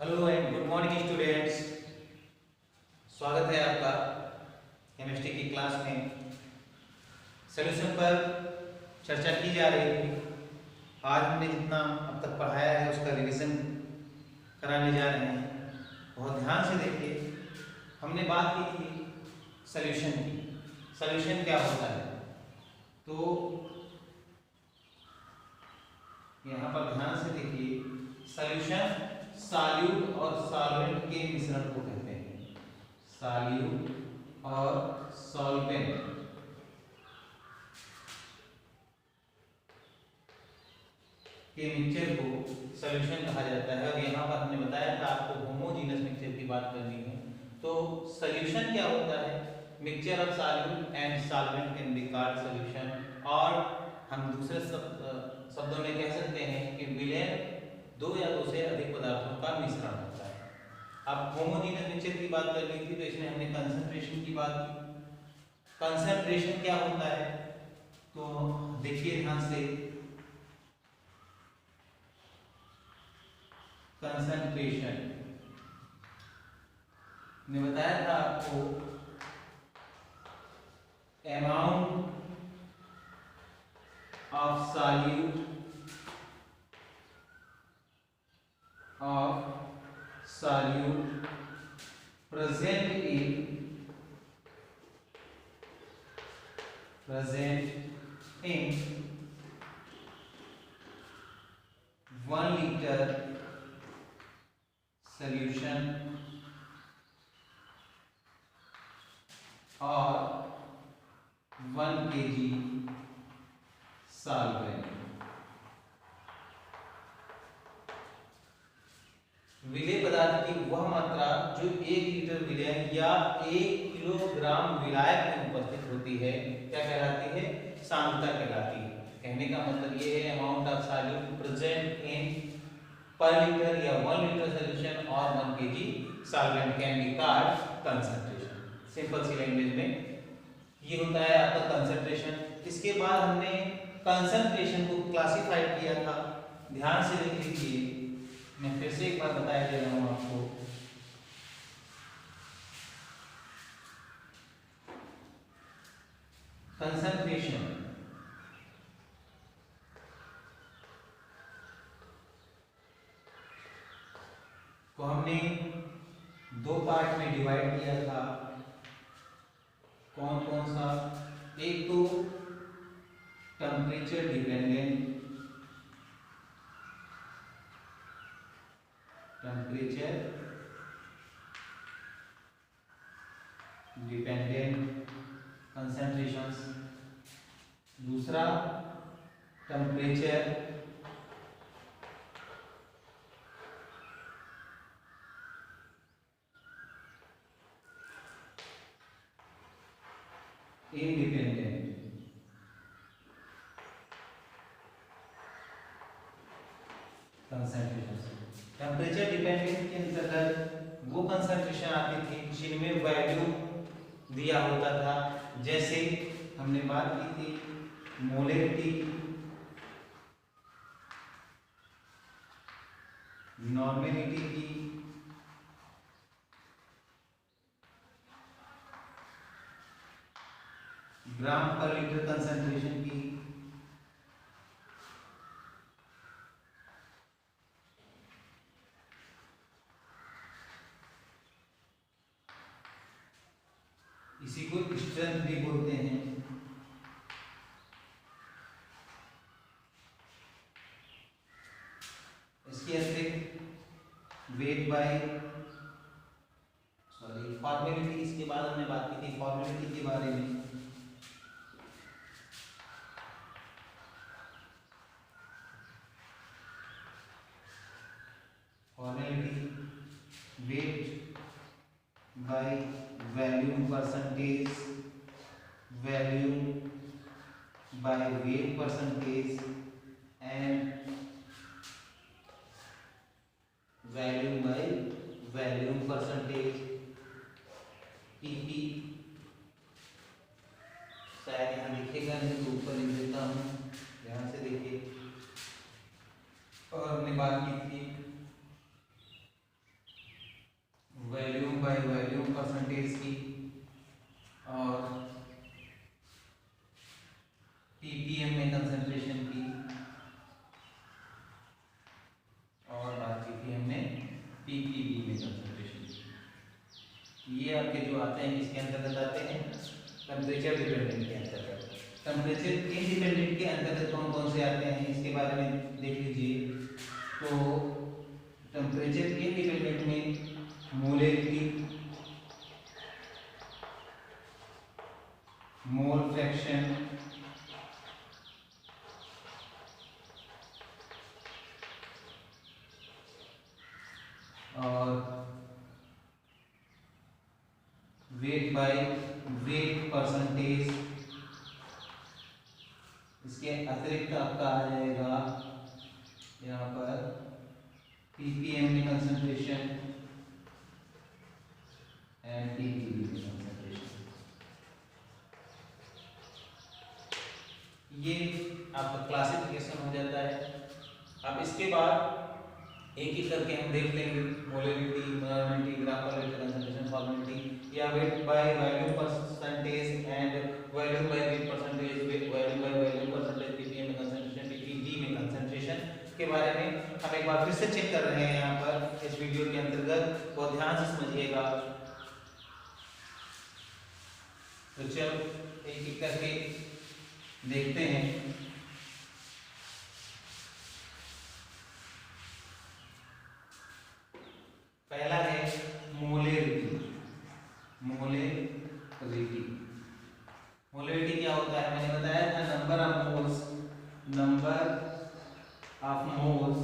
Hello and good morning students. स्वागत है आपका केमिस्ट्री की क्लास में। सॉल्यूशन पर चर्चा की जा रही थी। आज हमने जितना अब तक पढ़ाया है उसका रिवीजन कराने जा रहे हैं। बहुत ध्यान से देखिए। हमने बात की थी सॉल्यूशन की। सॉल्यूशन क्या होता है, तो यहाँ पर ध्यान से देखिए। सॉल्यूशन सॉल्यूट और सॉल्वेंट के मिश्रण को कहते हैं। सॉल्यूट और सॉल्वेंट के मिक्सचर को सॉल्यूशन कहा जाता है। और यहाँ पर हमने बताया था आपको होमोजेनस मिक्सचर की बात करनी है। तो सॉल्यूशन क्या होता है? Mixture of solute and solvent can be called solution. और हम दूसरे शब्दों में कह सकते हैं कि विलयन दो या दो से अधिक पदार्थों का मिश्रण होता है। अब होमोजेनस मिक्सचर की बात कर ली थी, तो इसमें हमने कंसंट्रेशन की बात की। कंसंट्रेशन क्या होता है, तो देखिए ध्यान से। कंसंट्रेशन ने बताया था आपको amount of solute present in 1 liter solution और 1 kg solvent। विलेय पदार्थ की वह मात्रा जो 1 लीटर विलयन या 1 किलोग्राम विलायक में उपस्थित होती है, क्या कहलाती है? सांद्रता कहलाती है। कहने का मतलब ये है amount of solute present in per litre या 1 लीटर सॉल्यूशन और 1 KG solvent can be called concentration. Simple सी लैंग्वेज में ये होता है आपका कंसंट्रेशन। इसके बाद हमने कंसंट्रेशन को क्लासिफाइड किया था। ध्यान से देख लीजिए, मैं फिर से एक बार बताया दे रहा हूं आपको। कंसंट्रेशन को हमने दो पार्ट में डिवाइड किया था। कौन कौन सा? एक तो टेम्परेचर डिपेंडेंट, कंसंट्रेशंस। दूसरा temperature independent concentrations. Temperature dependent के अंतर्गत वो कंसंट्रेशन आती थी जिनमें वैल्यू दिया होता था। जैसे हमने बात की थी मोलैरिटी, नॉर्मेलिटी की, ग्राम पर लीटर कंसंट्रेशन की, इसी को स्ट्रेंथ भी बोलते हैं। इसके अतिरिक्त वेट बाय फॉर्मेलिटी। इसके बाद हमने बात की थी फॉर्मेलिटी के बारे में। Formality wait by volume percentage, volume by weight percentage and volume by volume percentage, PP. शायद यहाँ लिखेगा नहीं तो ऊपर लिख देता हूँ, ध्यान से देखिए। और हमने बात की थी में कंसंट्रेशन। ये आपके जो आते हैं किसके अंतर्गत आते हैं, टेम्परेचर डिपेंडेंट के अंतर्गत। टेम्परेचर इंडिपेंडेंट के अंतर्गत कौन कौन से आते हैं इसके बारे में देख लीजिए। तो टेम्परेचर इंडिपेंडेंट में मोलैरिटी, मोल फ्रैक्शन, और वेट बाय वेट परसेंटेज। इसके अतिरिक्त आपका आ जाएगा यहाँ पर ppm में कंसंट्रेशन एंड ppb में कंसंट्रेशन। ये आपका क्लासिफिकेशन हो जाता है। अब इसके बाद एक एक करके हम देख लेंगे, मोलैरिटी, मोलारिटी, ग्राम पर लीटर कंसंट्रेशन, फॉर्मेलिटी या wait by volume percentage and volume by weight percentage, volume by volume percentage, ppm में कंसंट्रेशन, ppb में कंसंट्रेशन के बारे में हम एक बार फिर से चेक कर रहे हैं यहाँ पर इस वीडियो के अंतर्गत, बहुत ध्यान से समझिएगा। तो चलो एक एक करके देखते हैं। पहला है मोलैरिटी। मोलैरिटी, मोलैरिटी क्या होता है, मैंने बताया था number of moles, number of moles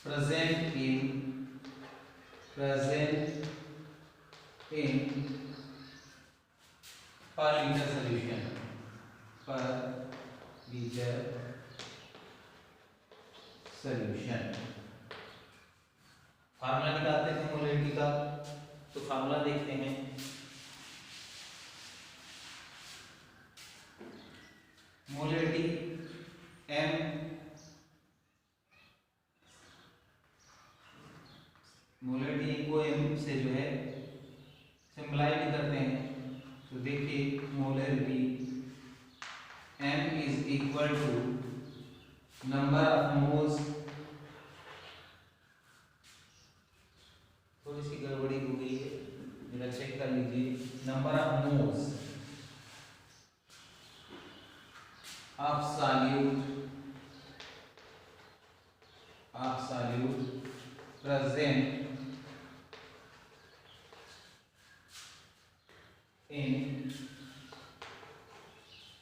present in per liter solution, पर लीटर सॉल्यूशन। फार्मूला निकालते हैं मोलैरिटी का, तो फार्मूला देखते हैं। मोलैरिटी m, मोलैरिटी को m से जो है सिंपलाइज करते हैं, तो देखिए molarity m is equal to number of moles, थोड़ी सी गड़बड़ी हो गई है, जरा चेक कर लीजिए। Number of moles of solute present in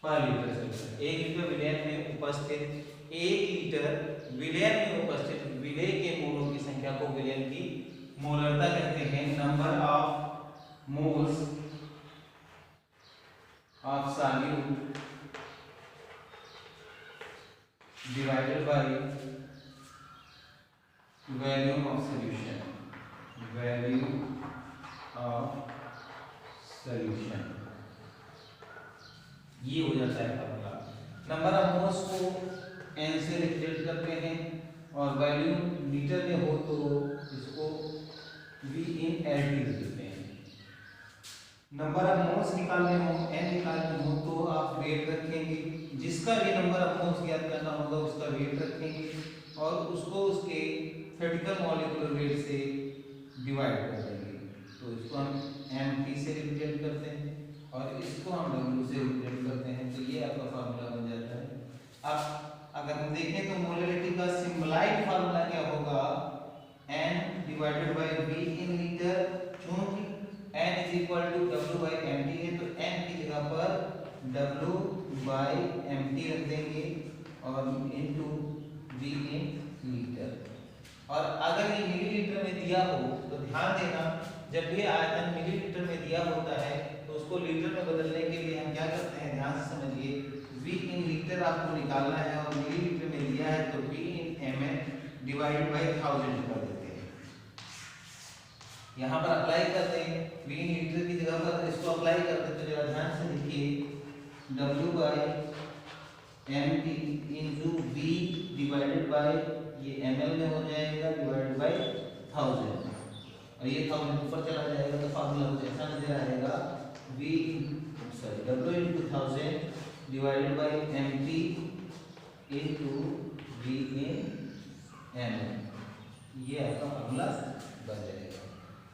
per liter solution. 1 litre विलयन में उपस्थित 1 लीटर विलयन में उपस्थित विलेय के मोलों की संख्या को विलयन की मोलरता कहते हैं। Number of moles of solute divided bye volume of solution, volume of solution, ये हो जाता है फार्मूला। नंबर ऑफ मोल्स को n से रिप्रेजेंट करते हैं और वॉल्यूम लीटर में हो तो इसको V in LT लिखते हैं। नंबर ऑफ मोल्स निकालने हो, n निकालने हो तो आप वेट रखेंगे, जिसका भी नंबर ऑफ मोल्स ज्ञात करना होगा उसका वेट रखेंगे और उसको उसके क्रिटिकल मॉलिक्यूलर वेट से डिवाइड कर देंगे। तो इसको हम mt से रिप्रेजेंट करते हैं और इसको हम w से रिप्रेजेंट करते हैं, तो ये आपका फार्मूला बन जाता है। अब अगर हम देखें तो मोलैरिटी का सिंपलाइज्ड फार्मूला क्या होगा, n divided by v in litre, क्योंकि n is equal to w by mt है, तो n की जगह पर w बाय mt रख देंगे और इनटू v इन लीटर। और अगर ये मिलीलीटर में दिया हो तो ध्यान देना, जब भी आयतन मिलीलीटर में दिया होता है तो उसको लीटर में बदलने के लिए हम क्या करते हैं, ध्यान से समझिए। v इन लीटर आपको निकालना है और मिलीलीटर में दिया है तो v in ml divided by 1000 कर देते हैं। यहाँ पर अप्लाई करते हैं, v इन लीटर की जगह पर इसको अप्लाई करते हैं, तो जरा ध्यान से देखिए w by mt into v divided by, ये ml में हो जाएगा, डिवाइडेड बाय 1000 और ये 1000 ऊपर चला जाएगा तो फार्मूला कुछ ऐसा नजर आएगा, w into 1000 divided by mt into v in ml। ये आपका फॉर्मूला बन जाएगा।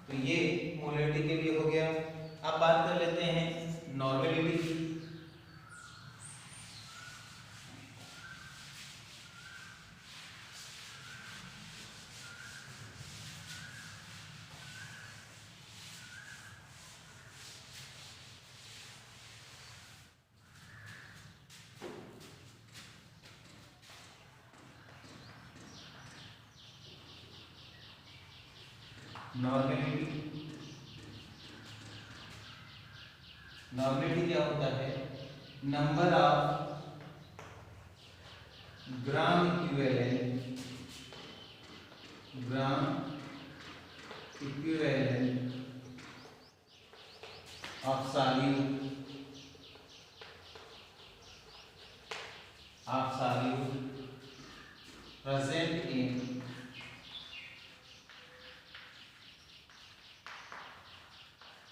तो ये मोलरिटी के लिए हो गया। अब बात कर लेते हैं नॉर्मेलिटी की। नॉर्मेलिटी क्या होता है? Number of gram equivalent of solute present in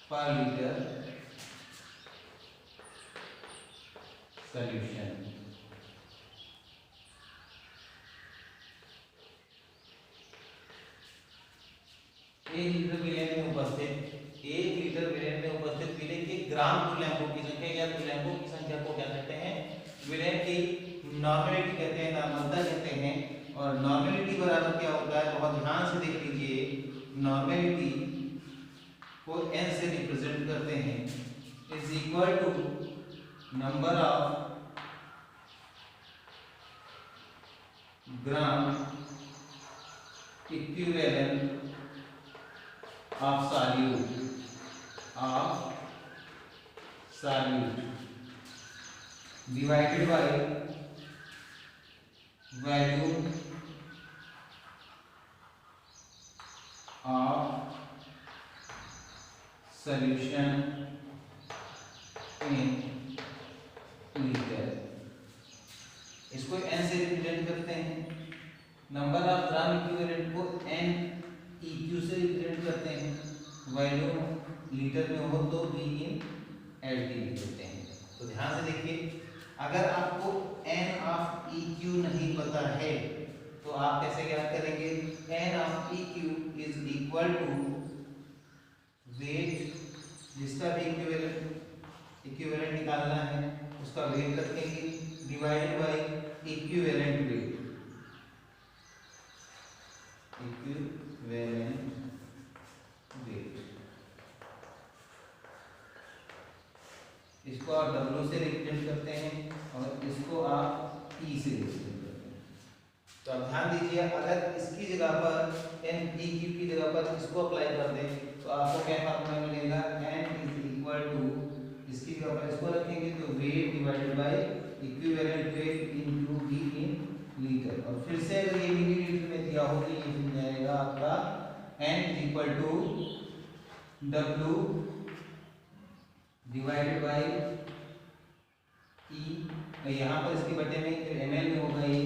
per liter solution। एक लीटर विलेन में उपस्थित विलेन के ग्राम तुल्यांकों की संख्या या तुल्यांकों की संख्या को क्या कहते हैं? विलेन की नॉर्मेलिटी कहते हैं, नॉर्मलता कहते हैं। और नॉर्मेलिटी बराबर क्या होता है? बहुत ध्यान से देख लीजिए। नॉर्मेलिटी को n से रिप्रेजेंट करते हैं, is equal to number of gram equivalent of solute divided by value of solution in liter। इसको n से रिप्रेजेंट करते हैं। नंबर ऑफ ग्राम इक्विवेलेंट को n EQ से रिप्रेजेंट करते हैं। वैल्यू लीटर में हो तो V in LT लिख देते हैं। तो ध्यान से देखिए, अगर आपको n ऑफ EQ नहीं पता है तो आप कैसे ज्ञात करेंगे? n of EQ is equal to weight, जिसका भी इक्विवेलेंट निकालना है उसका वेट रखेंगे, डिवाइडेड बाय इक्विवेलेंट वेट। इसको आप W से रिप्रेजेंट करते हैं और इसको आप E से रिप्रेजेंट करते हैं। तो आप ध्यान दीजिए, अगर इसकी जगह पर NEQ की जगह पर इसको अप्लाई कर दें तो आपको क्या फार्मूला मिलेगा? N इज इक्वल टू, इसकी जगह पर इसको रखेंगे तो weight divided by equivalent weight into V in litre. और फिर से अगर ये मिलीलीटर में दिया हो तो ये बन जाएगा आपका N is equal to W divided by E। यहाँ पर इसके बटे में फिर ml में होगा ये,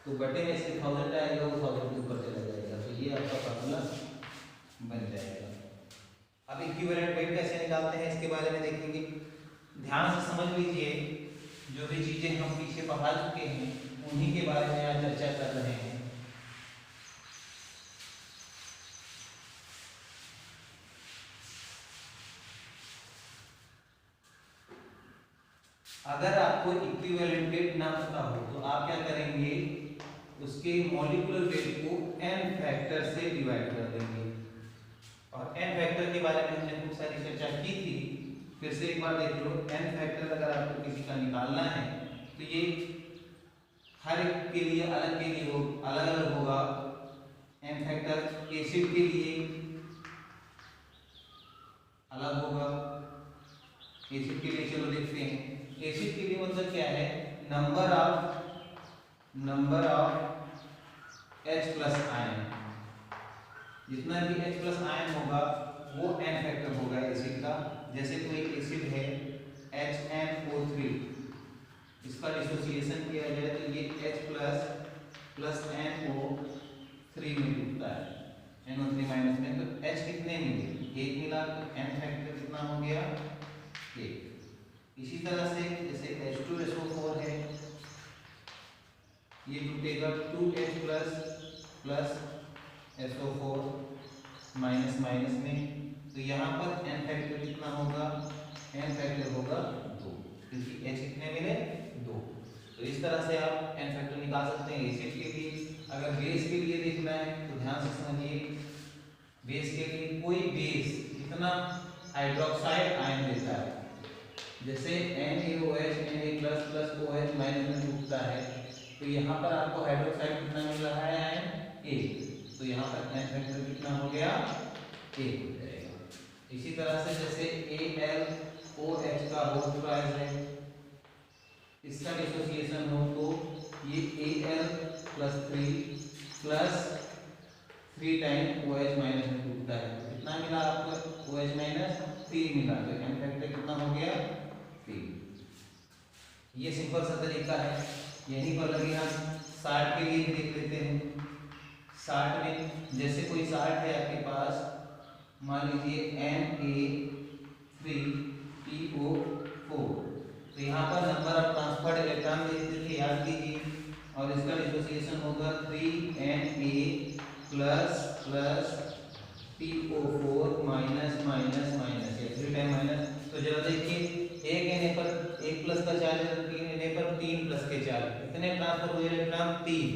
तो बटे में इसके 1000 आएगा, वो 1000 के ऊपर चला जाएगा। तो ये आपका फार्मूला बन जाएगा। अब इक्विवेलेंट वेट कैसे निकालते हैं इसके बारे में देखेंगे। ध्यान से समझ लीजिए, जो भी चीजें हम पीछे पढ़ा चुके हैं उन्हीं के बारे में आज चर्चा कर रहे हैं। अगर आपको इक्विवेलेंट वेट ना पता हो तो आप क्या करेंगे? उसके मॉलिक्यूलर वेट को n फैक्टर से डिवाइड कर देंगे। और n फैक्टर के बारे में हमने खूब सारी चर्चा की थी, फिर से एक बार देख लो। n फैक्टर अगर आपको किसी का निकालना है तो ये हर एक के लिए अलग अलग होगा। n फैक्टर एसिड के लिए अलग होगा। एसिड के लिए चलो देखते हैं। एसिड के लिए मतलब क्या है? Number of H plus ion, जितना भी H प्लस आयन होगा वो n फैक्टर होगा एसिड का। जैसे कोई एसिड है HNO3, इसका डिसोसिएशन किया जाए तो ये H प्लस NO3 में टूटता है, NO3 माइनस में। तो H कितने मिले? 1 मिला, तो n फैक्टर कितना हो गया? 1। इसी तरह से जैसे H2SO4 है, ये टूटेगा 2H plus SO4 minus minus में, तो यहाँ पर n फैक्टर कितना होगा, n फैक्टर होगा 2, क्योंकि H कितने मिले 2। तो इस तरह से आप n फैक्टर निकाल सकते हैं एसिड के लिए। अगर बेस के लिए देखना है तो ध्यान से समझिए, बेस के लिए कोई बेस कितना हाइड्रोक्साइड आयन देता है, जैसे NaOH Na plus OH minus में टूटता है, तो यहाँ पर आपको हाइड्रोक्साइड कितना मिल रहा है आयन 1, तो यहाँ पर n फैक्टर कितना हो गया 1 हो जाएगा। इसी तरह से जैसे AlOH का होमोप्राइज है, इसका डिसोसिएशन हो तो ये Al plus 3 time OH minus में टूटता है, तो कितना मिला आपको OH माइनस 3 मिला, तो n फैक्टर कितना हो गया 3। ये सिंपल सा तरीका है। यहीं पर लगे हम 60 के लिए देख लेते हैं। 60 में जैसे कोई 60 है आपके पास, मान लीजिए Na3PO4, तो यहाँ पर नंबर ऑफ ट्रांसफर्ड इलेक्ट्रॉन देखते थे, याद कीजिए, और इसका डिसोसिएशन होगा 3Na plus PO4 minus minus minus, या 3 टाइम माइनस। तो जरा देखिए, एक Na पर 1 प्लस का चार्ज है, 3 Na पर 3 प्लस के चार्ज, कितने ट्रांसफर हुए इलेक्ट्रॉन 3,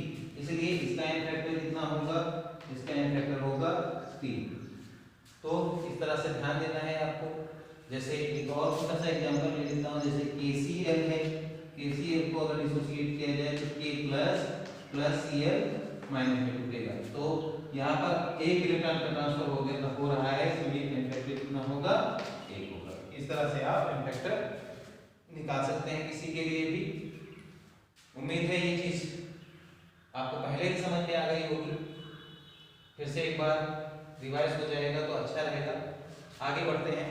इसलिए इसका n फैक्टर कितना होगा, इसका n फैक्टर होगा 3। तो इस तरह से ध्यान देना है आपको। जैसे एक और छोटा सा एग्जांपल ले लेता हूँ, जैसे KCl है, KCl को अगर डिसोसिएट किया जाए तो K प्लस Cl माइनस में टूटेगा, तो यहाँ पर एक इलेक्ट्रॉन का ट्रांसफर हो रहा है, तो ये n फैक्टर कितना होगा 1 होगा। इस तरह से आप n फैक्टर निकाल सकते हैं किसी के लिए भी। उम्मीद है ये चीज आपको पहले ही समझ में आ गई होगी, फिर से एक बार रिवाइज हो जाएगा तो अच्छा रहेगा। आगे बढ़ते हैं।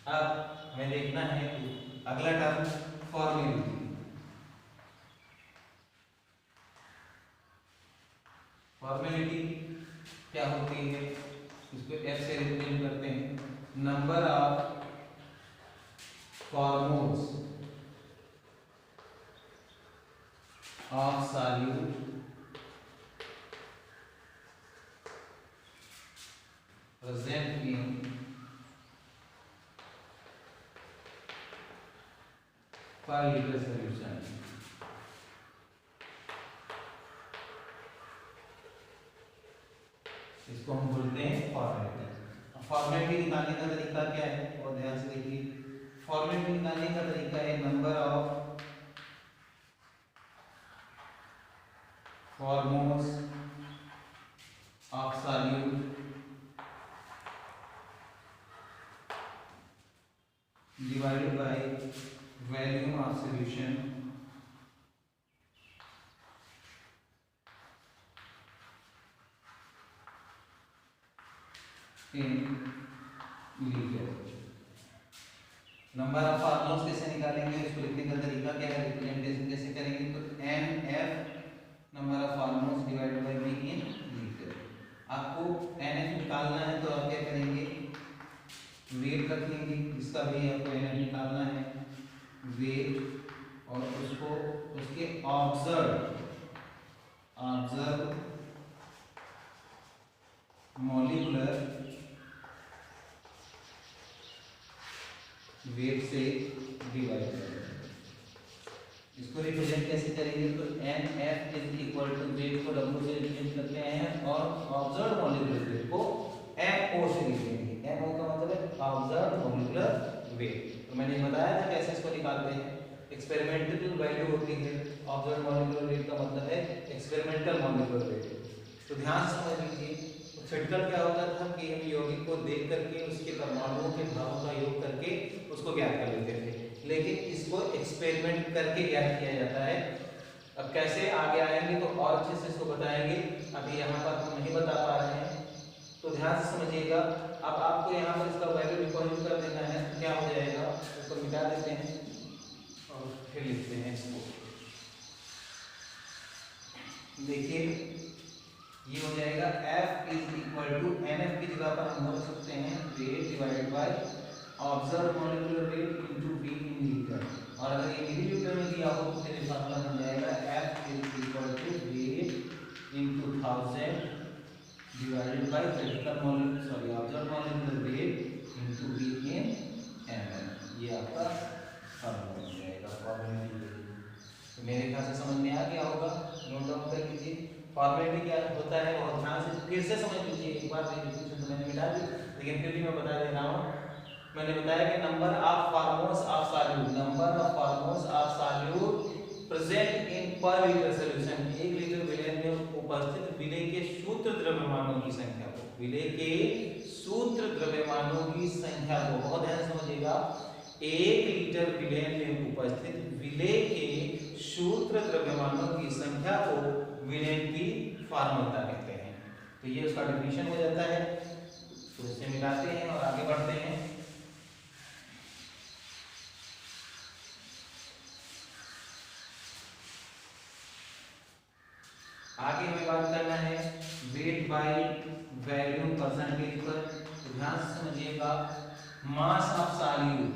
अब हमें देखना है अगला टर्म फॉर्मेलिटी। फॉर्मेलिटी क्या होती है, इसको F से रिप्रेजेंट करते हैं, number of formulas of solute present in per liter solution। इसको हम बोलते हैं फॉर्मेलिटी। फॉर्मेलिटी निकालने का तरीका क्या है, और ध्यान से देखिए, फॉर्मेलिटी निकालने का तरीका है number of formulas of solute divided by volume of solution in liter। Number of formulas कैसे निकालेंगे, इसको लिखने का तरीका क्या है, रिप्रेजेंटेशन कैसे करेंगे, तो NF number of formulas divided by V in liter. आपको NF निकालना है तो आप क्या करेंगे, वेट रखेंगे, इसका भी आपको NF निकालना है, वेट, और उसको उसके ऑब्जर्व मॉलिक्यूलर वेट से डिवाइड करेंगे। इसको रिप्रेजेंट कैसे करेंगे, तो NF is equal to weight को W से रिप्रेजेंट करते हैं और ऑब्जर्व मॉलिक्यूलर वेट को MO से लिखेंगे। MO का मतलब है ऑब्जर्व मॉलिक्यूलर वेट। तो मैंने बताया था कैसे इसको निकालते हैं। एक्सपेरिमेंटल वैल्यू होती है, ऑब्जर्व मॉलिक्यूलर वेट का मतलब है एक्सपेरिमेंटल मॉलिक्यूलर वेट। तो ध्यान से समझ लीजिए, थियोरेटिकल क्या होता था कि हम यौगिक को देख करके उसके परमाणुओं के भारों का योग करके उसको ज्ञात कर लेते थे, लेकिन इसको एक्सपेरिमेंट करके ज्ञात किया जाता है। अब कैसे आगे आएंगे तो और अच्छे से इसको बताएंगे, अभी यहाँ पर हम नहीं बता पा रहे हैं, तो ध्यान से समझिएगा। अब आपको यहाँ पर इसका वैल्यू डिपॉजिट कर देना है, तो क्या हो जाएगा, इसको मिटा देते हैं, और फिर लिखते हैं इसको। देखिए ये हो जाएगा F is equal to NF की जगह पर हम बोल सकते हैं weight divided by observe molecular weight into V in litre, और अगर ये मिलीलीटर में दिया हो तो फिर फार्मूला बन जाएगा F is equal to weight into 1000 divided by observe molecular weight into V in ml। ये आपका फार्मूला बन जाएगा फॉर्मूला। तो मेरे ख्याल से समझ में आ गया होगा, नोट डाउन कर लीजिए। फॉर्मेलिटी क्या होता है बहुत ध्यान से फिर से समझ लीजिए। एक बार रिपीटेशन तो मैंने मिटा दी, लेकिन फिर भी मैं बता दे रहा हूँ। मैंने बताया कि number of formulas of solute, number of formulas of solute present in per liter solution, 1 litre विलेय में उपस्थित विलेय के सूत्र द्रव्यमानों की संख्या को, विलेय के सूत्र द्रव्यमानों की संख्या को, बहुत ध्यान से समझिएगा, 1 लीटर विलेय में उपस्थित विलेय के सूत्र द्रव्यमानों की संख्या को विलेय की फॉर्मूला कहते हैं। तो ये उसका डेफिनेशन हो जाता है। तो इससे मिलाते हैं और आगे बढ़ते हैं। आगे हमें बात करना है वेट बाय वॉल्यूम परसेंटेज पर। तो ध्यान से समझिएगा, mass of solute,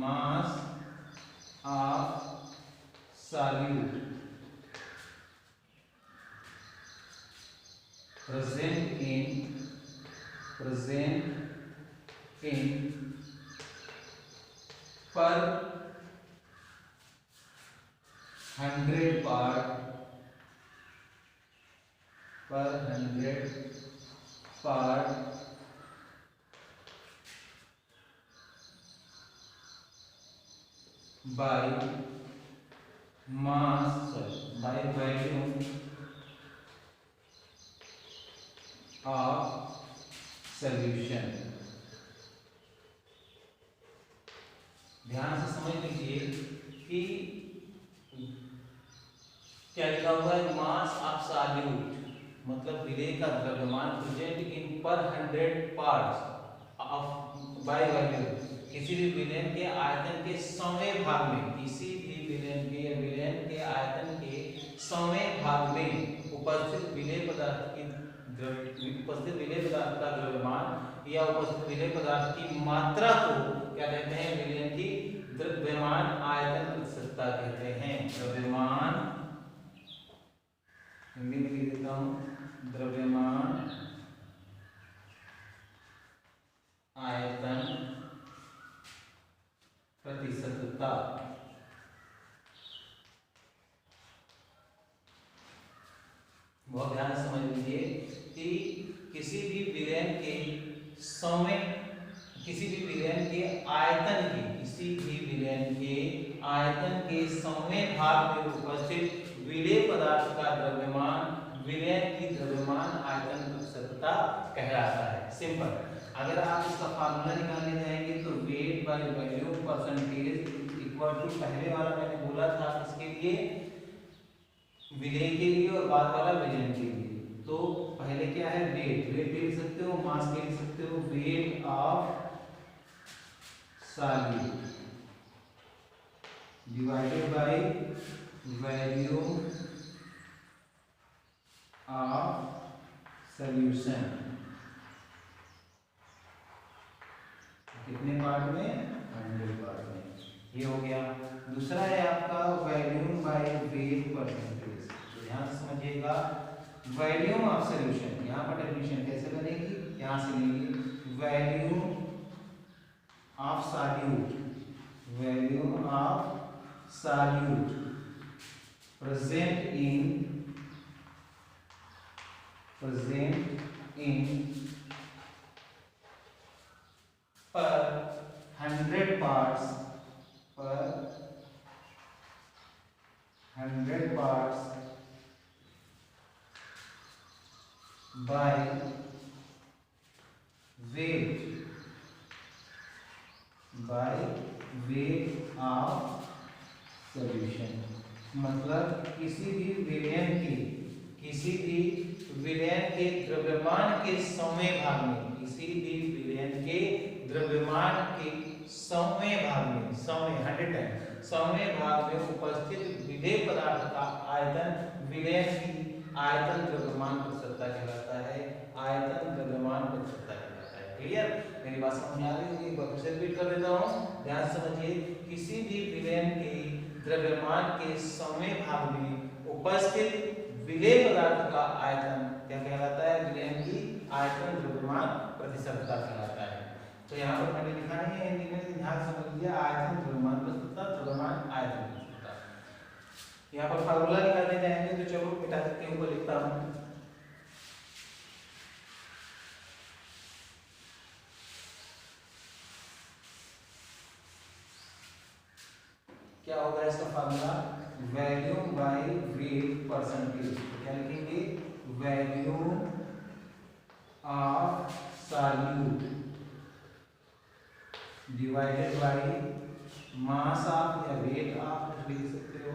mass of solute present in per 100 part by volume of solution। ध्यान से समझ लीजिए कि क्या लिखा हुआ है, मास ऑफ सॉल्यूट मतलब विलेय का द्रव्यमान प्रेजेंट इन पर 100 पार्ट्स ऑफ बाय वॉल्यूम, किसी भी विलेय के आयतन के 100वें भाग में, किसी भी विलेय के आयतन के 100वें भाग में उपस्थित विलेय पदार्थ का द्रव्यमान या उपस्थित विलेय पदार्थ की मात्रा को क्या कहते हैं, विलेय की द्रव्यमान आयतन प्रतिशतता कहते हैं। द्रव्यमान, हिंदी में लिख देता हूं, द्रव्यमान आयतन प्रतिशतता। बहुत ध्यान से समझ लीजिए कि किसी भी विलेय के 100वें, किसी भी विलेय के आयतन के, किसी भी विलेय के आयतन के 100वें भाग में उपस्थित विलेय पदार्थ का द्रव्यमान विलेय की द्रव्यमान आयतन प्रतिशतता कहलाता है। सिंपल। अगर आप इसका फार्मूला निकालने जाएंगे तो weight by volume percentage equal to, पहले वाला मैंने बोला था इसके लिए विलेय के लिए और बाद वाला विलेय के लिए। तो पहले क्या है, वेट, वेट लिख सकते हो, मास लिख सकते हो, wait of solute divided bye volume of solution. कितने पार्ट में, 100 पार्ट में। ये हो गया। दूसरा है आपका वॉल्यूम बाय वेट परसेंटेज। तो ध्यान से समझिएगा, वॉल्यूम ऑफ सॉल्यूशन, यहाँ पर डेफिनेशन कैसे बनेगी, यहाँ से लेंगे volume of solute, volume of solute present in पर 100 parts by weight of solution। मतलब किसी भी विलेय के द्रव्यमान के 100वें भाग में, किसी भी विलेय के द्रव्यमान के 100वें भाग में 100वें भाग में उपस्थित विलेय पदार्थ का आयतन विलय की आयतन द्रव्यमान प्रतिशतता कहलाता है। आयतन द्रव्यमान प्रतिशतता कहलाता है। क्लियर? मेरी बात समझ में आ रही है? एक बार फिर से रिपीट कर देता हूँ, ध्यान से समझिए। किसी भी विलयन के द्रव्यमान के 100वें भाग में उपस्थित विलेय पदार्थ का आयतन क्या कहलाता है? विलयन की आयतन द्रव्यमान प्रतिशतता कहलाता है। तो यहाँ पर मैंने लिखा है हिंदी में, ध्यान से समझ लीजिए। आयतन द्रव्यमान प्रतिशतता, द्रव्यमान आयतन प्रतिशतता। यहाँ पर फार्मूला निकालने जाएंगे तो चलो मिटा देते हैं, ऊपर लिखता हूँ। क्या होगा इसका formula? Volume by weight percentage. क्या लिखेंगे? Volume of solute divided by mass of या वेट ऑफ, लिख सकते हो,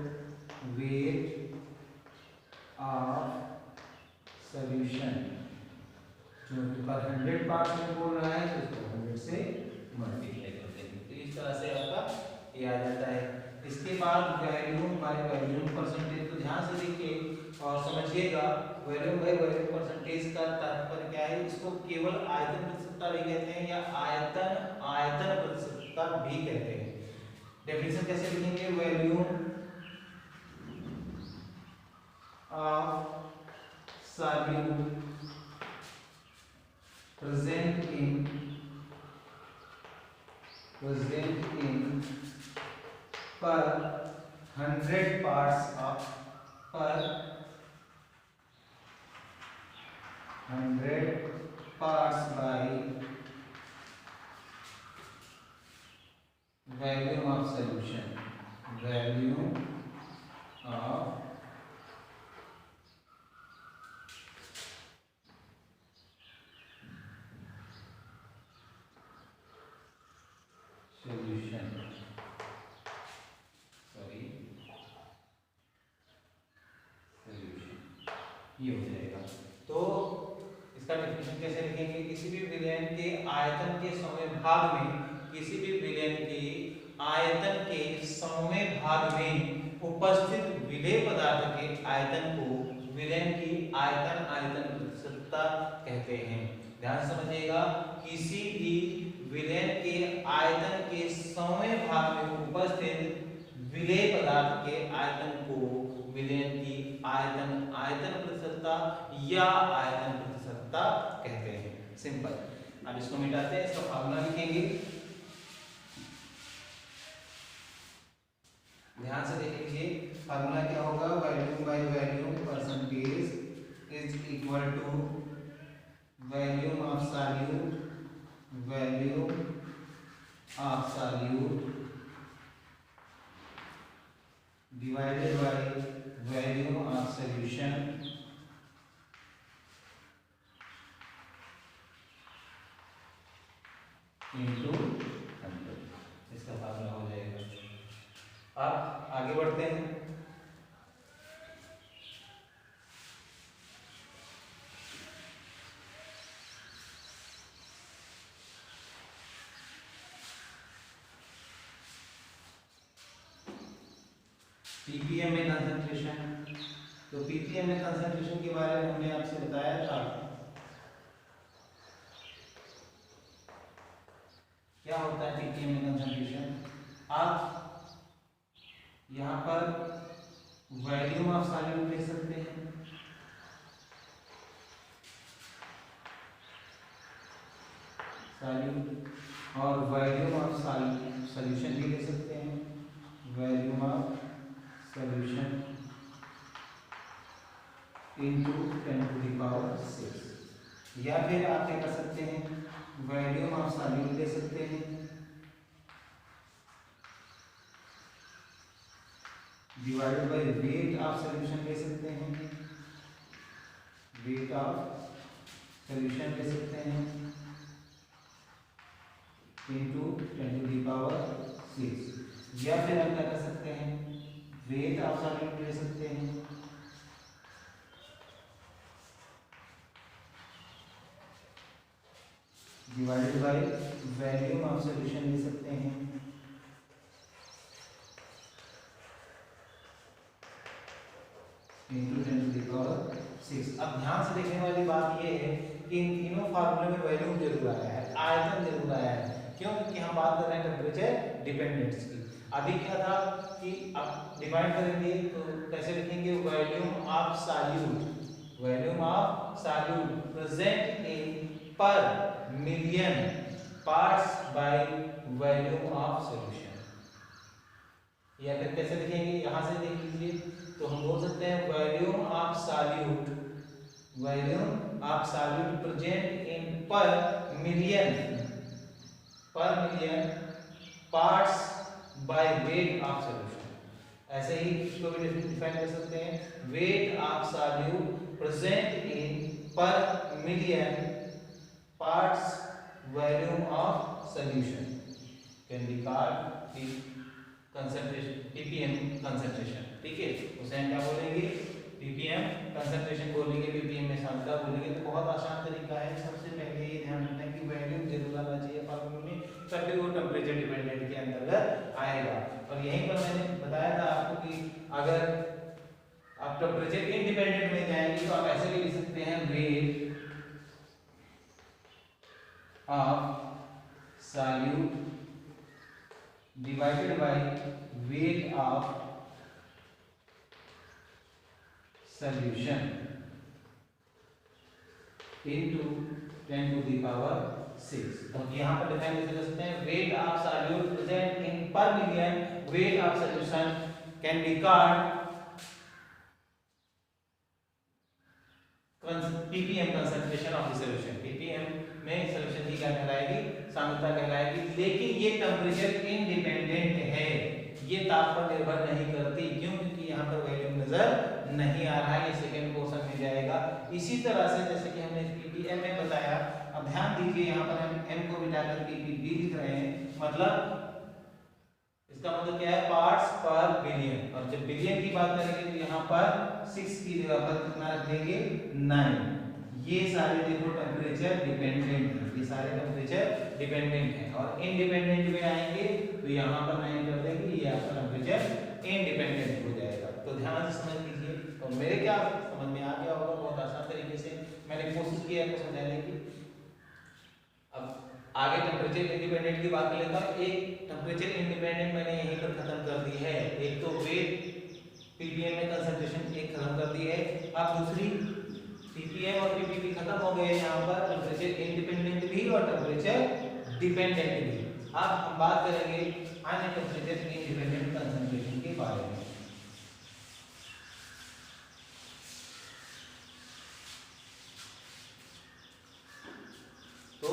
वेट ऑफ सॉल्यूशन। जो पर 100 पार्ट्स में बोल रहा है तो इसको 100 से मल्टीप्लाई कर देंगे। तो इस तरह से आपका ये आ जाता है। इसके बाद वॉल्यूम बाय वॉल्यूम परसेंटेज। तो ध्यान से देखिए और समझिएगा, वॉल्यूम बाय वॉल्यूम परसेंटेज का तात्पर्य क्या है? इसको केवल आयतन प्रतिशतता भी कहते हैं या आयतन प्रतिशतता भी कहते हैं। डेफिनेशन कैसे लिखेंगे? Volume of solute present in per 100 parts of per 100 parts by volume of solution, volume of solution, sorry solution, ये हो जाएगा। तो इसका डेफिनेशन कैसे लिखेंगे? किसी भी विलयन के आयतन के 100वें भाग में, किसी भी विलयन के आयतन के 100वें भाग में उपस्थित विलेय पदार्थ के आयतन को विलयन की आयतन प्रतिशतता कहते हैं। ध्यान समझिएगा, किसी भी विलयन के आयतन के 100वें भाग में उपस्थित विलेय पदार्थ के आयतन को विलयन की आयतन प्रतिशतता या आयतन प्रतिशतता कहते हैं। सिंपल। अब इसको मिटाते हैं, इसका फार्मूला लिखेंगे। ध्यान से देख लीजिए, फार्मूला क्या होगा? Volume by volume percentage is equal to volume of solute, volume of solute divided by volume of solution into 100। इसका फार्मूला हो जाएगा। अब आगे बढ़ते हैं। पीपीएम में कंसंट्रेशन। तो पीपीएम में कंसंट्रेशन के बारे में हमने आपसे बताया था। क्या होता है पीपीएम में कंसंट्रेशन? आप यहाँ पर वॉल्यूम ऑफ सॉल्यूट ले सकते हैं, सॉल्यूट, और वॉल्यूम ऑफ सॉल्यूशन भी ले सकते हैं, वॉल्यूम ऑफ सॉल्यूशन इनटू 10⁶। या फिर आप क्या कर सकते हैं? वॉल्यूम ऑफ सॉल्यूट ले सकते हैं divided by weight of solution ले सकते हैं, वेट ऑफ सॉल्यूशन ले सकते हैं इनटू 10⁶। या फिर आप क्या कर सकते हैं? वेट ऑफ सॉल्यूट ले सकते हैं divided by volume of solution ले सकते हैं into 10 to the power 6। अब ध्यान से देखने वाली बात ये है कि इन तीनों फार्मूले में वॉल्यूम जरूर आया है, आयतन जरूर आया है। क्यों? क्योंकि हम बात कर रहे हैं टेम्परेचर डिपेंडेंस की। अभी क्या था कि अब डिवाइड करेंगे तो कैसे लिखेंगे? Volume of solute, volume of solute present in per million parts by volume of solution. या फिर कैसे लिखेंगे? यहां से देख लीजिए तो हम बोल सकते हैं volume of solute, volume of solute present in per million parts by weight of solution. ऐसे ही इसको भी डिफाइन कर सकते हैं, weight of solute present in per million parts volume of solution can be called concentration, ppm concentration. ठीक है, उसे हम क्या बोलेंगे? ppm कंसंट्रेशन बोलेंगे, ppm में सांद्रता बोलेंगे। तो बहुत आसान तरीका है। सबसे पहले ये ध्यान रखना है कि वॉल्यूम जरूर आना चाहिए फार्मूले में, तभी वो टेम्परेचर डिपेंडेंट के अंतर्गत आएगा। और यहीं पर मैंने बताया था आपको कि अगर आप टेम्परेचर इंडिपेंडेंट में जाएंगे तो आप ऐसे भी लिख सकते हैं, weight of solute divided by weight of solution into 10 to the power 6। तो यहाँ पर डिफाइन कैसे कर सकते हैं? Weight of solute present in per million weight of solution can be called ppm concentration of the solution. ppm में solution की क्या कहलाएगी? सांद्रता कहलाएगी। लेकिन ये टेम्परेचर इंडिपेंडेंट है, ये ताप पर निर्भर नहीं करती। क्यों? क्योंकि यहाँ पर वॉल्यूम नजर नहीं आ रहा है, ये सेकंड पोर्शन में जाएगा। इसी तरह से जैसे कि हमने ppm में बताया, अब ध्यान दीजिए यहाँ पर हम m को मिटाकर ppb लिख रहे हैं, मतलब इसका मतलब क्या है? पार्ट्स पर बिलियन। और जब बिलियन की बात करेंगे तो यहाँ पर 6 की जगह पर कितना रख देंगे? 9। ये सारे देखो टेम्परेचर डिपेंडेंट है, ये सारे टेम्परेचर डिपेंडेंट है। और इंडिपेंडेंट में आएंगे तो यहाँ पर नहीं कर देंगे, ये आपका टेम्परेचर इंडिपेंडेंट हो जाएगा। तो ध्यान से समझ लीजिए। और मेरे क्या समझ में आ गया होगा बहुत आसान तरीके से मैंने कोशिश की है आपको समझाने की। अब आगे टेम्परेचर इंडिपेंडेंट की बात कर लेता हूँ। एक टेम्परेचर इंडिपेंडेंट मैंने यहीं पर खत्म कर दी है। एक तो वेट ppm में कंसंट्रेशन एक खत्म कर दी है। अब दूसरी ppm और ppb खत्म हो गए। यहाँ पर टेम्परेचर इंडिपेंडेंट भी और टेम्परेचर डिपेंडेंट भी। अब हम बात करेंगे अन्य टेम्परेचर इंडिपेंडेंट कंसंट्रेशन के बारे में। तो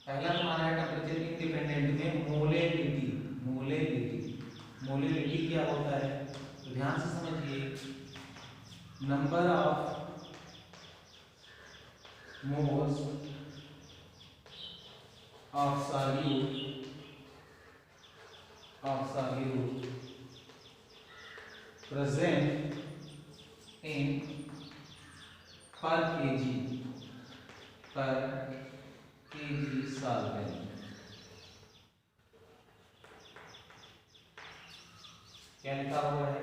पहला हमारा है टेम्परेचर इंडिपेंडेंट में मोलेलिटी। मोलेलिटी क्या होता है? तो ध्यान से समझिए, number of moles of solute present in पर केजी सॉल्वेंट। क्या लिखा हुआ है?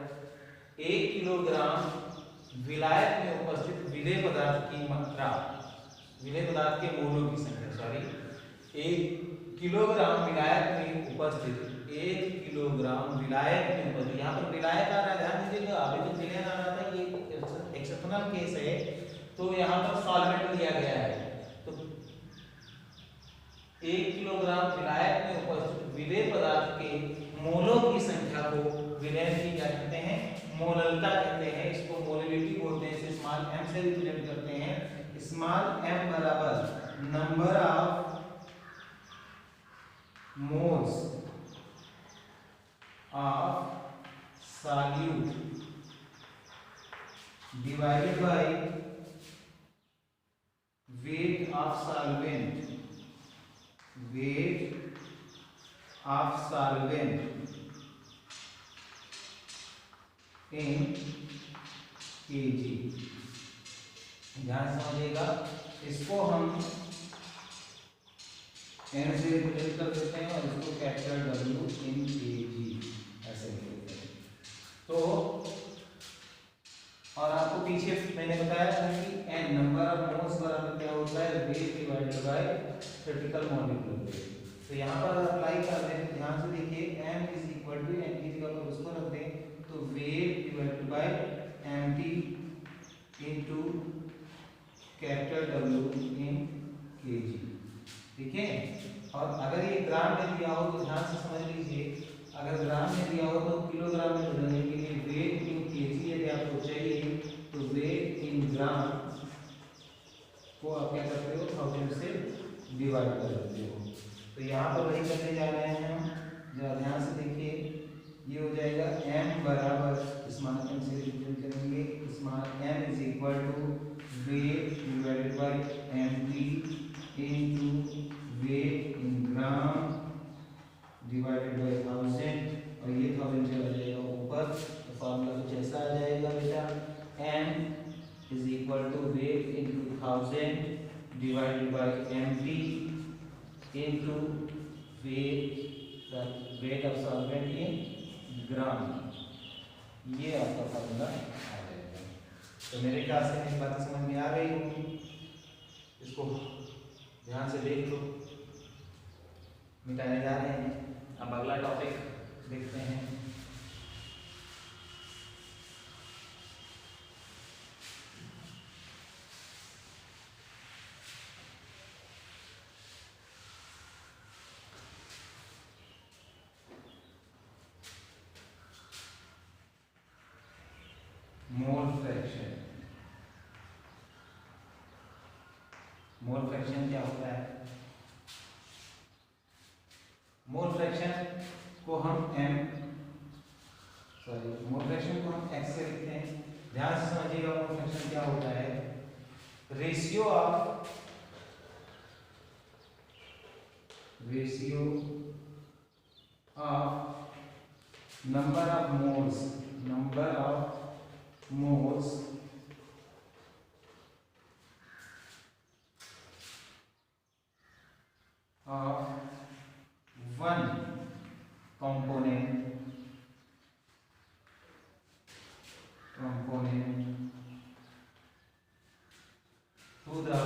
1 किलोग्राम विलायक में उपस्थित विलेय पदार्थ की मात्रा, विलेय पदार्थ के मोलों की संख्या, 1 किलोग्राम विलायक में उपस्थित, 1 किलोग्राम विलायक में उपस्थित, यहाँ पर विलायक आ रहा है, ध्यान दीजिएगा। अभी तो विलयन आ रहा था, ये एक्सेप्शनल केस है, तो यहाँ पर सॉल्वेंट लिया गया है। तो 1 किलोग्राम विलायक में उपस्थित विलेय पदार्थ के मोलों की संख्या को विलयन की क्या कहते हैं? मोललता कहते हैं। इसको मोलिलिटी बोलते हैं। इसे स्मॉल m से रिप्रेजेंट करते हैं। स्मॉल m बराबर number of moles of solute divided by weight of solvent, wait of solvent in KG. ध्यान समझिएगा, इसको हम n से रिप्रेजेंट कर देते हैं और इसको कैपिटल W इन kg ऐसे लिख देते हैं। तो और आपको पीछे मैंने बताया था कि n नंबर ऑफ मोल्स बराबर क्या होता है, wait divided bye critical molecular weight. तो यहाँ पर अप्लाई कर दें तो ध्यान से देखिए m is equal to n की जगह पर उसको रख दें तो weight divided by mt into capital W in kg। ठीक है। और अगर ये ग्राम में दिया हो तो ध्यान से समझ लीजिए, अगर ग्राम में दिया हो तो किलोग्राम में बदलने के लिए वेट इन केजी यदि आपको चाहिए तो वेट इन ग्राम को आप क्या करते हो, 1000 से डिवाइड कर देते हो। तो यहाँ पर वही करने जा रहे हैं हम, जरा ध्यान से देखिए, ये हो जाएगा m बराबर इस मान m से रिप्रेजेंट करेंगे, इस मान m is equal to weight divided by mt into weight in gram divided by 1000 और ये 1000 चला जाएगा ऊपर। तो फॉर्मूला कुछ ऐसा आ जाएगा बेटा, m is equal to weight into 1000 divided by mt into weight of solvent in gram. ये आपका फॉर्मूला आ जाएगा। तो मेरे ख्याल से मेरी बातें समझ में आ गई होंगी, इसको ध्यान से देख लो। मिटाने जा रहे हैं। अब अगला टॉपिक देखते हैं। Mole fraction. मोल फ्रैक्शन क्या होता है? मोल फ्रैक्शन को हम मोल फ्रैक्शन को हम x से लिखते हैं। ध्यान से समझिएगा, मोल फ्रैक्शन क्या होता है, ratio of number of moles of one component to the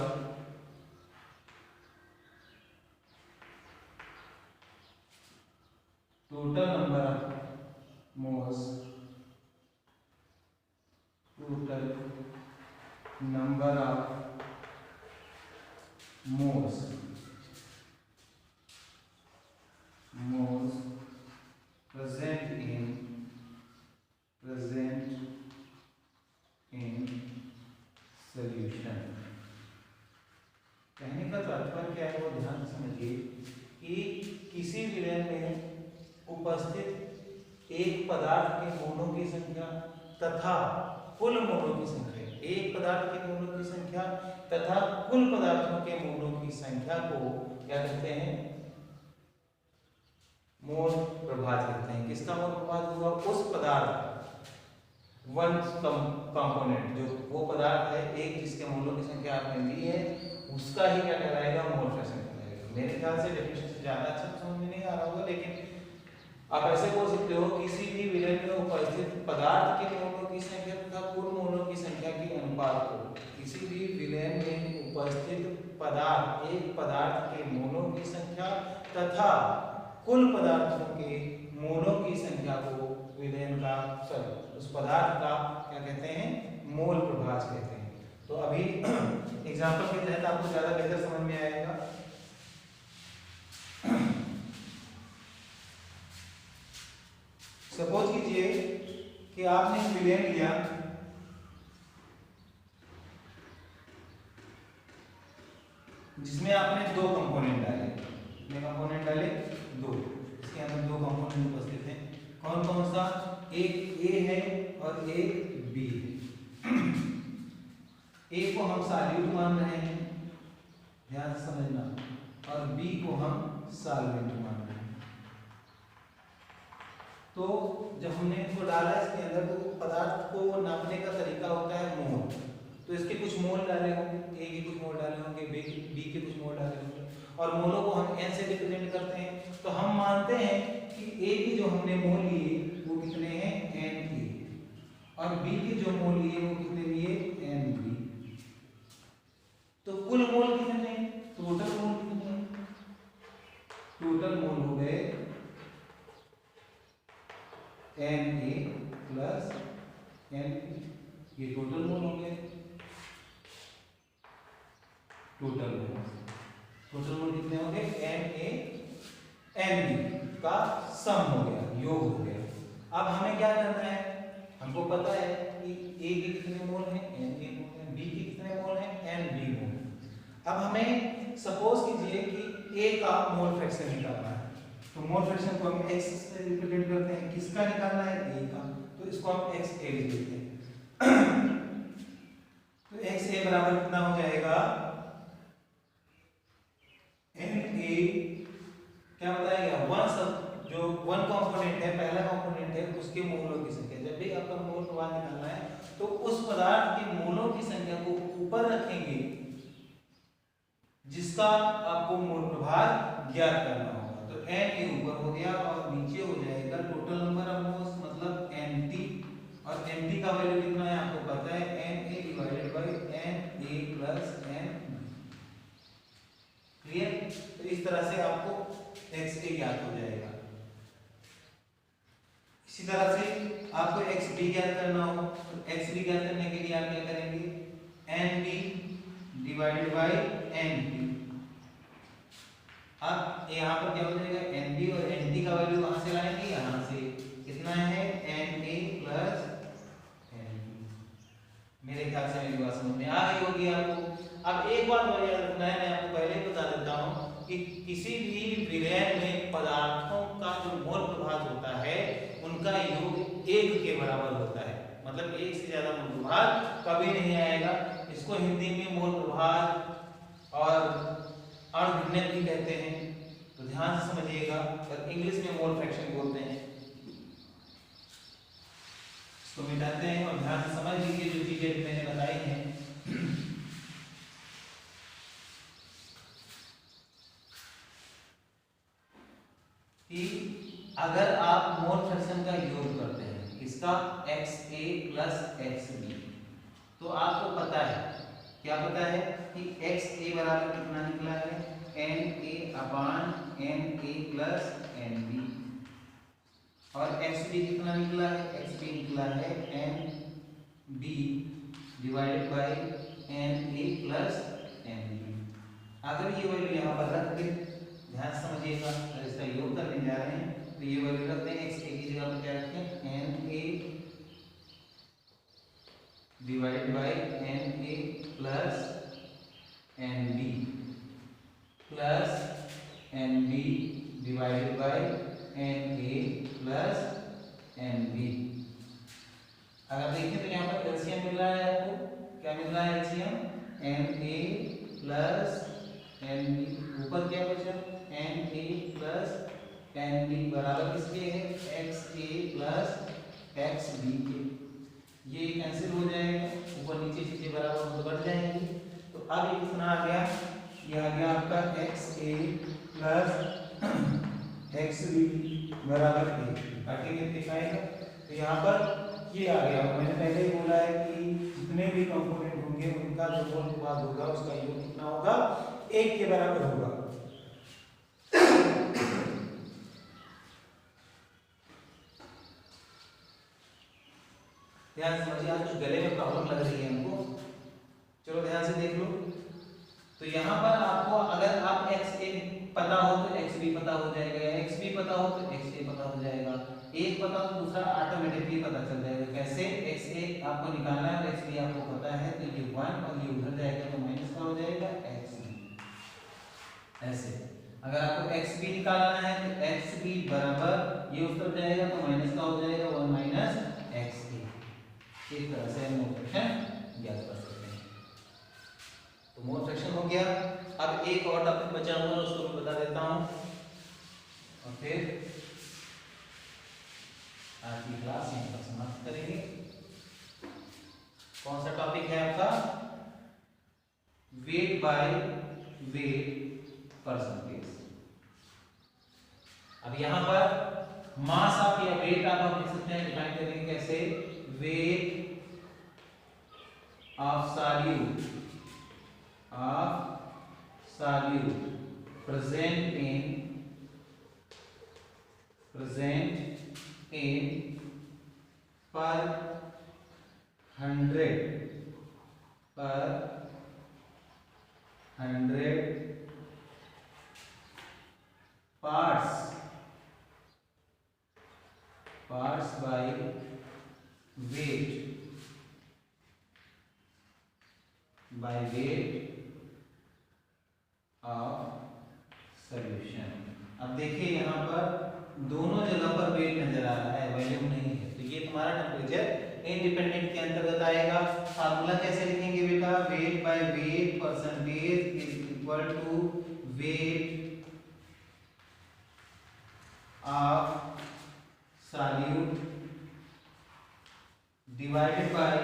total number of moles present in solution। कहने का तात्पर्य क्या है वो ध्यान से समझिए कि किसी विलयन में उपस्थित एक पदार्थ के मोलों की संख्या तथा कुल मोलों की संख्या, एक पदार्थ के मोलों की संख्या तथा कुल पदार्थों के मोलों की संख्या को क्या कहते हैं, मोल प्रभाज कहते हैं। किसका मोल प्रभाज हुआ? उस पदार्थ वन कंपोनेंट, जो वो पदार्थ है एक जिसके मोलों की संख्या आपने ली है, उसका ही क्या कहलाएगा, मोल फ्रैक्शन कहलाएगा। मेरे ख्याल से डेफिनेशन से ज्यादा अच्छा समझ में नहीं आ रहा होगा, लेकिन आप ऐसे बोल सकते हो किसी भी विलयन में उपस्थित पदार्थ के मोलों की संख्या तथा कुल मोलों की संख्या के अनुपात को, किसी भी विलयन में उपस्थित पदार्थ, एक पदार्थ के मोलों की संख्या तथा कुल पदार्थों के मोलों की संख्या को विलयन का उस पदार्थ का क्या कहते हैं, मोल प्रभाज कहते हैं। तो अभी एग्जांपल के तहत आपको ज्यादा बेहतर समझ में आएगा। सपोज कीजिए कि आपने एक विलयन लिया जिसमें आपने दो कंपोनेंट डाले, कितने कंपोनेंट डाले? दो। इसके अंदर दो कंपोनेंट उपस्थित हैं। कौन कौन सा? एक ए है और एक बी है। ए को हम सॉल्यूट मान रहे हैं, ध्यान से समझना, और बी को हम सॉल्वेंट मान रहे हैं। तो जब हमने इसको डाला इसके अंदर, तो पदार्थ को नापने का तरीका होता है मोल। तो इसके कुछ मोल डाले होंगे, ए के कुछ मोल डाले होंगे, बी के कुछ मोल डाले होंगे, और मोलों को हम एन से रिप्रेजेंट करते हैं। तो हम मानते हैं कि ए के जो हमने मोल लिए वो कितने हैं, एन ए, और बी के जो मोल लिए वो कितने लिए, एन बी। तो कुल मोल कितने हैं, टोटल मोल कितने हैं, टोटल मोल हो गए N A plus N B, ये टोटल मोल हो गए। टोटल मोल कितने हो गए, एन ए एन बी का सम हो गया, योग हो गया। अब हमें क्या करना है, हमको पता है कि ए के कितने मोल हैं, एन ए मोल हैं, बी के कितने मोल हैं, एन बी मोल। अब हमें सपोज कीजिए कि ए का मोल फ्रैक्शन निकालना है, तो मोल फ्रैक्शन को हम एक्स से रिप्रेजेंट करते हैं। किसका निकालना है, ए का, तो इसको हम एक्स ए लिख देते हैं। तो एक्स ए बराबर कितना हो जाएगा, एन ए क्या बताएगा, वन सब जो वन कंपोनेंट है, पहला कंपोनेंट है, उसके मोलों की संख्या। जब भी आपका मोल प्रभाव निकालना है तो उस पदार्थ के मोलों की संख्या को ऊपर रखेंगे जिसका आपको मोल प्रभाव ज्ञात करना होगा। तो एन ए ऊपर हो गया और नीचे हो जाएगा टोटल नंबर ऑफ मोल्स, मतलब एन टी, और एन टी का वैल्यू कितना है आपको पता है, N A divided by N A plus N B. Clear. तो इस तरह से आपको एक्स ए ज्ञात हो जाएगा। इसी तरह से आपको एक्स बी ज्ञात करना हो, तो एक्स बी ज्ञात करने के लिए आप क्या करेंगे, N B divided by N T. अब यहाँ पर क्या हो जाएगा, एन बी और एन टी का वैल्यू कहाँ से लाएंगे, यहाँ से। कितना है, N A plus N B. मेरे ख्याल से मेरी बात समझ में आ गई होगी आपको। अब एक बात और याद रखना है, मैं आपको पहले ही बता देता हूँ कि किसी भी विलयन में पदार्थों का जो मोल प्रभाव होता है उनका योग एक के बराबर होता है, मतलब एक से ज्यादा मोल प्रभाव कभी नहीं आएगा। इसको हिंदी में मोल प्रभाव और अणुभिन्नक भी कहते हैं, तो ध्यान से समझिएगा। और इंग्लिश में मोल फ्रैक्शन बोलते हैं। इसको मिटाते हैं और ध्यान से समझ लीजिए जो चीजें मैंने बताई हैं। कि अगर आप मोल फ्रैक्शन का योग करते हैं, इसका x A plus X B, तो आपको पता है, क्या पता है कि एक्स ए बराबर कितना निकला है, N A upon N A plus N B, और एक्स बी कितना निकला है, एक्स बी निकला है N B divided by N A plus N B. अगर ये वैल्यू यहाँ पर रख दे, ध्यान समझिएगा, अगर इसका योग करने जा रहे हैं तो ये वैल्यू रखते हैं, एक्स ए की जगह पर क्या रखें, N A divided by N A plus N B plus N B divided by N A plus N B. अगर देखें तो यहाँ पर एलसीएम मिल रहा है आपको, क्या मिल रहा है LCM, N A plus N B, ऊपर क्या बचा, N A plus N B बराबर किसके है, X A plus X B के। ये कैंसिल हो जाएगा, ऊपर नीचे चीजें बराबर तो बढ़ जाएंगी। तो अब ये कितना आ गया, ये आ गया आपका x A plus X B बराबर ए। काटेंगे दिखाएगा तो यहाँ पर ये आ गया। मैंने पहले ही बोला है कि जितने भी कंपोनेंट होंगे उनका जो मोल प्रभाव होगा उसका योग कितना होगा, एक के बराबर होगा। ध्यान समझिए, आज कुछ गले में प्रॉब्लम लग रही है हमको, चलो ध्यान से देख लो। तो यहाँ पर आपको अगर आप एक्स ए पता हो तो एक्स बी पता हो जाएगा, या एक्स बी पता हो तो एक्स ए पता हो जाएगा। एक पता हो तो दूसरा ऑटोमेटिकली पता चल जाएगा। कैसे, एक्स ए आपको निकालना है और एक्स बी आपको पता है, तो ये 1 और ये उधर जाएगा तो माइनस का हो जाएगा एक्स बी। ऐसे अगर आपको एक्स बी निकालना है तो एक्स बी बराबर ये उस तरफ जाएगा तो माइनस का हो जाएगा 1 माइनस एक्स ए। इस तरह से हम मोल फ्रैक्शन ज्ञात कर सकते हैं। तो मोल फ्रैक्शन हो गया। अब एक और टॉपिक बचा हुआ है, उसको मैं बता देता हूं और फिर आज की क्लास यहीं पर समाप्त करेंगे। कौन सा टॉपिक है आपका? Wait by weight percentage. अब यहां पर मास आप या वेट आप लिख सकते हैं, डिफाइन करेंगे कैसे? Wait of solute present in per 100 parts by weight of solution। अब देखिए यहाँ पर दोनों जगह पर वेट नजर आ रहा है, वॉल्यूम नहीं है, तो ये तुम्हारा टेम्परेचर इंडिपेंडेंट के अंतर्गत आएगा। फार्मूला कैसे लिखेंगे बेटा? Weight by weight percentage is equal to weight of solute divided by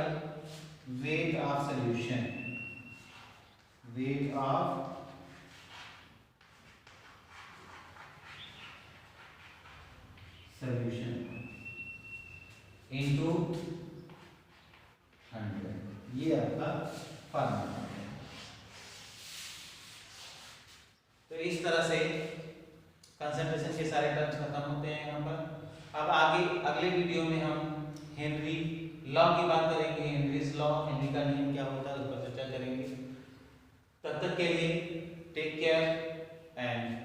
weight of solution, weight of solution into 100। ये आपका फार्मूला है। तो इस तरह से कंसंट्रेशन के सारे टर्म्स खत्म होते हैं यहाँ पर। अब आगे अगले वीडियो में हम हेनरी लॉ की बात करेंगे, हेनरीज लॉ, हेनरी का नियम क्या होता है उस पर चर्चा करेंगे। तब तक के लिए टेक केयर एंड